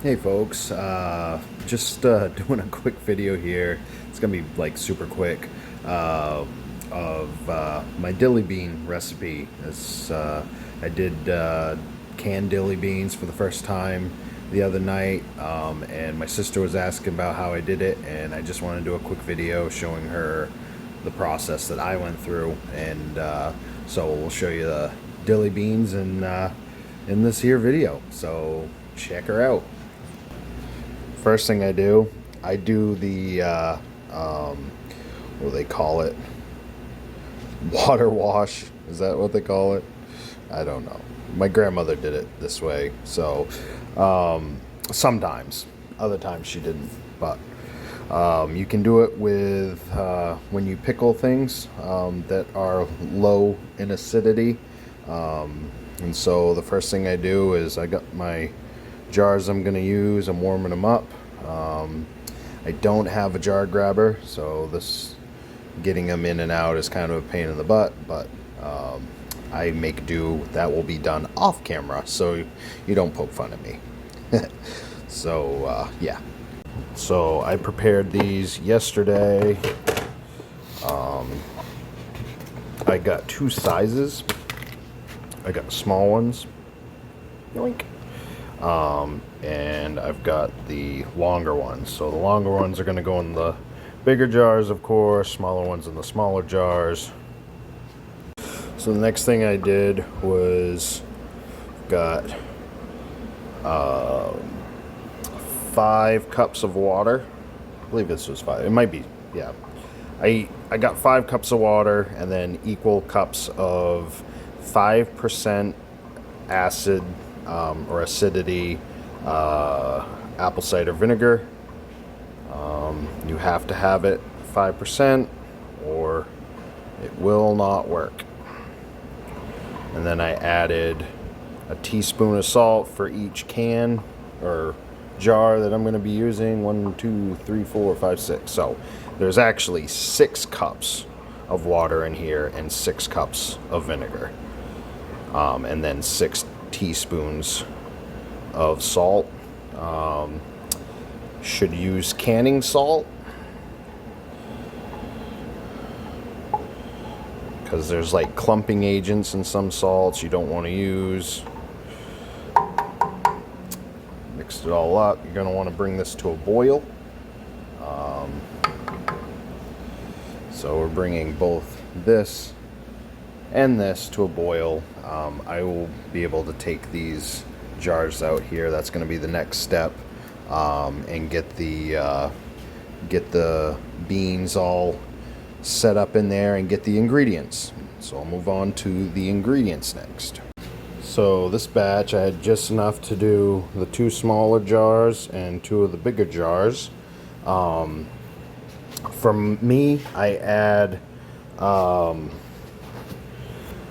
Hey folks, just doing a quick video here. It's gonna be like super quick of my dilly bean recipe. I did canned dilly beans for the first time the other night, and my sister was asking about how I did it, and I just want to do a quick video showing her the process that I went through, and so we'll show you the dilly beans in this here video. So check her out. First thing I do the what do they call it? Water wash. Is that what they call it? I don't know. My grandmother did it this way, so sometimes. Other times she didn't, but you can do it with when you pickle things that are low in acidity. And so the first thing I do is I got my jars I'm going to use. I'm warming them up. I don't have a jar grabber, so this getting them in and out is kind of a pain in the butt, but I make do. That will be done off camera, so you don't poke fun at me. So yeah. So I prepared these yesterday. I got two sizes. I got small ones. Yoink. And I've got the longer ones. So the longer ones are going to go in the bigger jars, of course, smaller ones in the smaller jars. So the next thing I did was got 5 cups of water. I believe this was 5. It might be, yeah. I got 5 cups of water and then equal cups of 5% acid or acidity apple cider vinegar. You have to have it 5% or it will not work. And then I added a teaspoon of salt for each can or jar that I'm going to be using. 1, 2, 3, 4, 5, 6. So there's actually 6 cups of water in here and 6 cups of vinegar. And then 6 teaspoons of salt. Should use canning salt because there's like clumping agents in some salts you don't want to use. Mixed it all up. You're going to want to bring this to a boil. So we're bringing both this and this to a boil. I will be able to take these jars out here. That's going to be the next step, and get the beans all set up in there and get the ingredients. So I'll move on to the ingredients next. So this batch I had just enough to do the 2 smaller jars and 2 of the bigger jars. From me, I add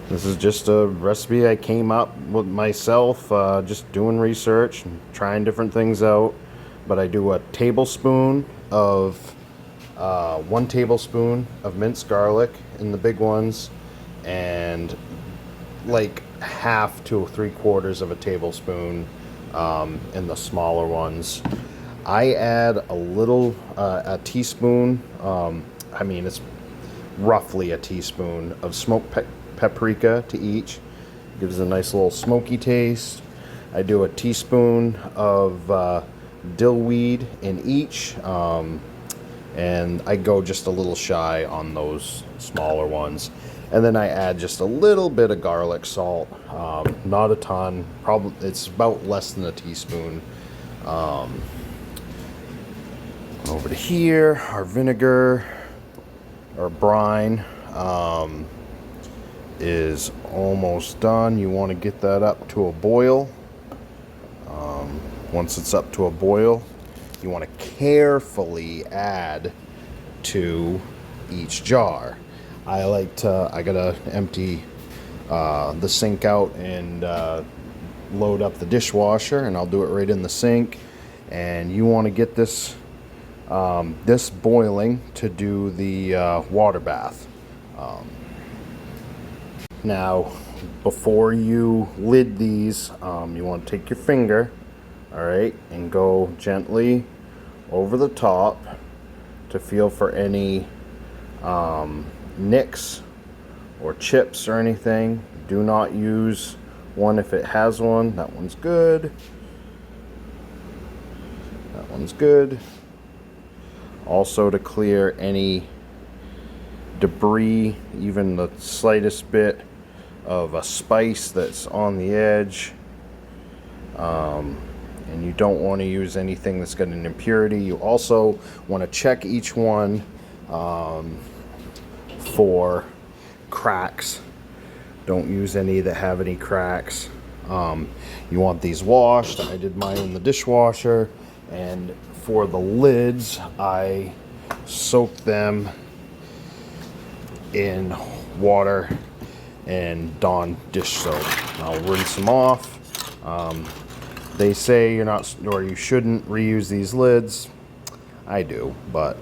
this is just a recipe I came up with myself, just doing research and trying different things out. But I do a tablespoon of 1 tablespoon of minced garlic in the big ones, and like half to 3/4 of a tablespoon in the smaller ones. I add a little, a teaspoon, I mean it's roughly a teaspoon of smoked paprika to each. Gives a nice little smoky taste. I do a teaspoon of dill weed in each, and I go just a little shy on those smaller ones. And then I add just a little bit of garlic salt, not a ton, probably it's about less than a teaspoon. Over to here, our vinegar, our brine, is almost done. You want to get that up to a boil. Once it's up to a boil, you want to carefully add to each jar. I gotta empty the sink out and load up the dishwasher, and I'll do it right in the sink. And you want to get this this boiling to do the water bath. Now, before you lid these, you want to take your finger All right, and go gently over the top to feel for any nicks or chips or anything. Do not use one if it has one. That one's good. That one's good. Also to clear any debris, even the slightest bit of a spice that's on the edge. And you don't want to use anything that's got an impurity. You also want to check each one for cracks. Don't use any that have any cracks. You want these washed. I did mine in the dishwasher, and for the lids I soaked them in water and Dawn dish soap. I'll rinse them off. They say you're not, or you shouldn't reuse these lids. I do, but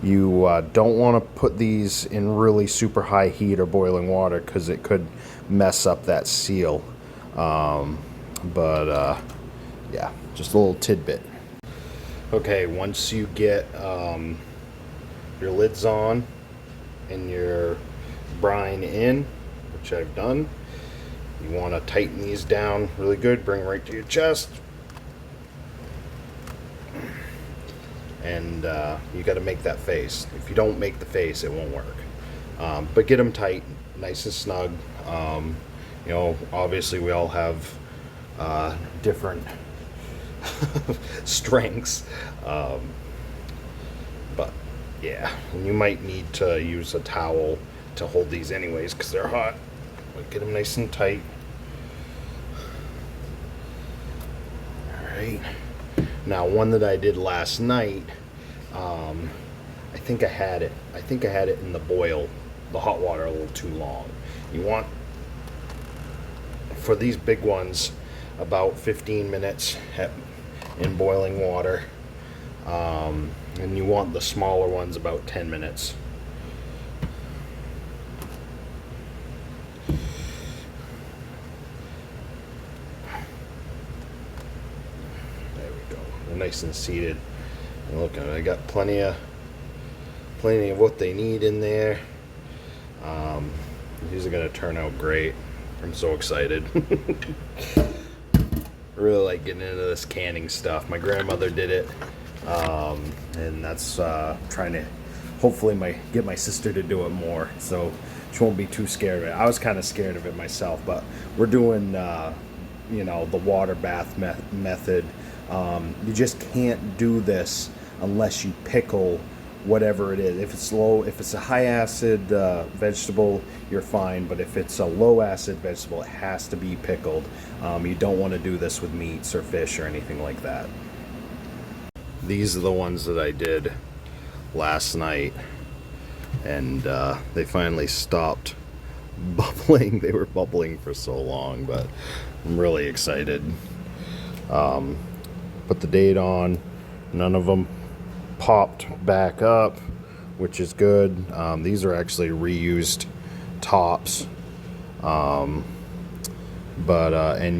you don't want to put these in really super high heat or boiling water because it could mess up that seal. Yeah, just a little tidbit. Okay, once you get your lids on and your brine in, which I've done, you want to tighten these down really good, bring right to your chest. And you got to make that face. If you don't make the face, it won't work. But get them tight, nice and snug. You know, obviously we all have different strengths. But yeah, and you might need to use a towel to hold these anyways because they're hot. But get them nice and tight. Alright. Now, one that I did last night, I think I had it in the hot water a little too long. You want, for these big ones, about 15 minutes in boiling water. And you want the smaller ones about 10 minutes. Nice and seated. And look at it, I got plenty of what they need in there. These are gonna turn out great. I'm so excited. Really like getting into this canning stuff. My grandmother did it, and that's trying to hopefully get my sister to do it more, so she won't be too scared of it. I was kind of scared of it myself, but we're doing you know, the water bath method. You just can't do this unless you pickle whatever it is. If it's a high acid vegetable, you're fine, but if it's a low acid vegetable, it has to be pickled. You don't want to do this with meats or fish or anything like that. These are the ones that I did last night, and they finally stopped bubbling. They were bubbling for so long, but I'm really excited. Put the date on. None of them popped back up, which is good. These are actually reused tops. And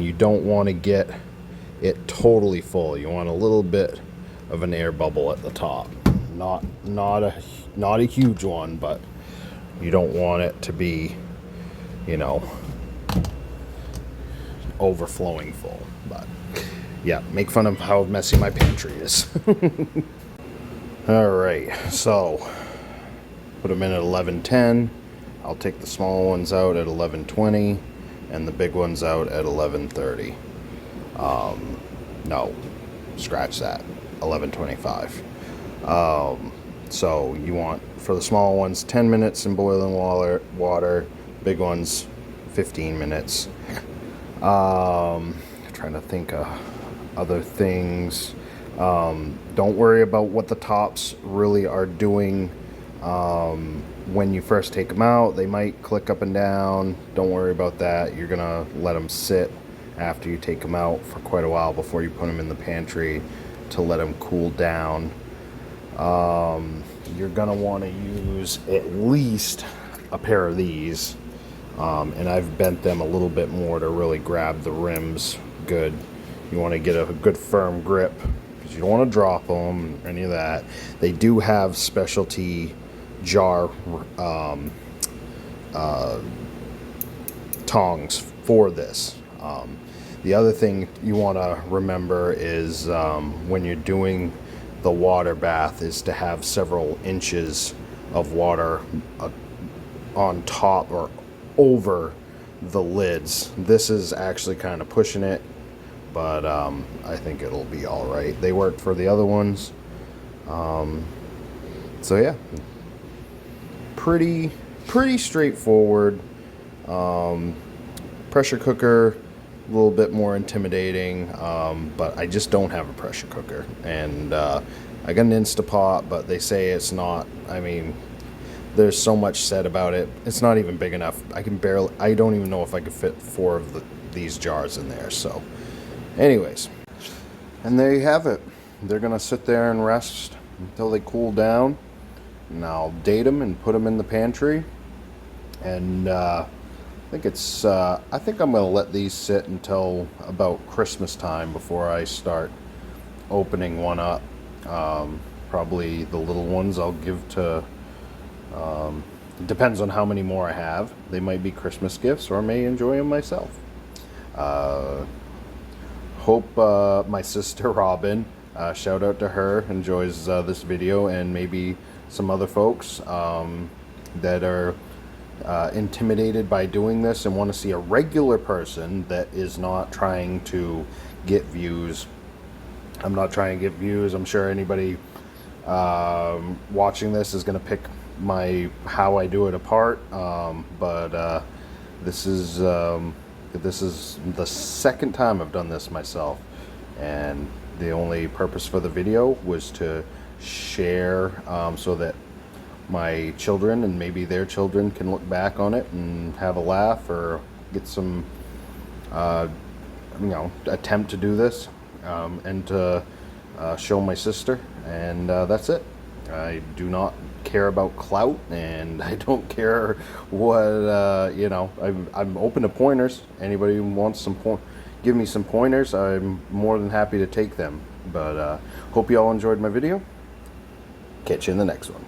you don't want to get it totally full. You want a little bit of an air bubble at the top. Not a huge one, but you don't want it to be, you know, overflowing full. But yeah, make fun of how messy my pantry is. Alright, so put them in at 11:10. I'll take the small ones out at 11:20 and the big ones out at 11:30. No, scratch that. 11:25. So you want, for the small ones, 10 minutes in boiling water, big ones 15 minutes. Trying to think of other things. Don't worry about what the tops really are doing when you first take them out. They might click up and down. Don't worry about that. You're gonna let them sit after you take them out for quite a while before you put them in the pantry to let them cool down. You're gonna want to use at least a pair of these, and I've bent them a little bit more to really grab the rims good. You want to get a good firm grip because you don't want to drop them or any of that. They do have specialty jar tongs for this. The other thing you want to remember is when you're doing the water bath is to have several inches of water on top or over the lids. This is actually kind of pushing it, but I think it'll be all right. They worked for the other ones. So yeah, pretty straightforward. Pressure cooker, a little bit more intimidating, but I just don't have a pressure cooker, and I got an Instapot, but they say it's not. I mean, there's so much said about it. It's not even big enough. I don't even know if I could fit 4 of these jars in there. So anyways, and there you have it. They're gonna sit there and rest until they cool down, and I'll date them and put them in the pantry. And I think I'm gonna let these sit until about Christmas time before I start opening one up. Probably the little ones I'll give to, it depends on how many more I have. They might be Christmas gifts, or I may enjoy them myself. Hope my sister Robin, shout out to her, enjoys this video, and maybe some other folks that are intimidated by doing this and want to see a regular person that is not trying to get views. I'm not trying to get views. I'm sure anybody watching this is going to pick how I do it apart, but this is the second time I've done this myself, and the only purpose for the video was to share so that my children and maybe their children can look back on it and have a laugh, or get some attempt to do this, and to show my sister, and that's it. I do not care about clout, and I don't care what I'm open to pointers. Anybody who wants give me some pointers, I'm more than happy to take them. But hope you all enjoyed my video. Catch you in the next one.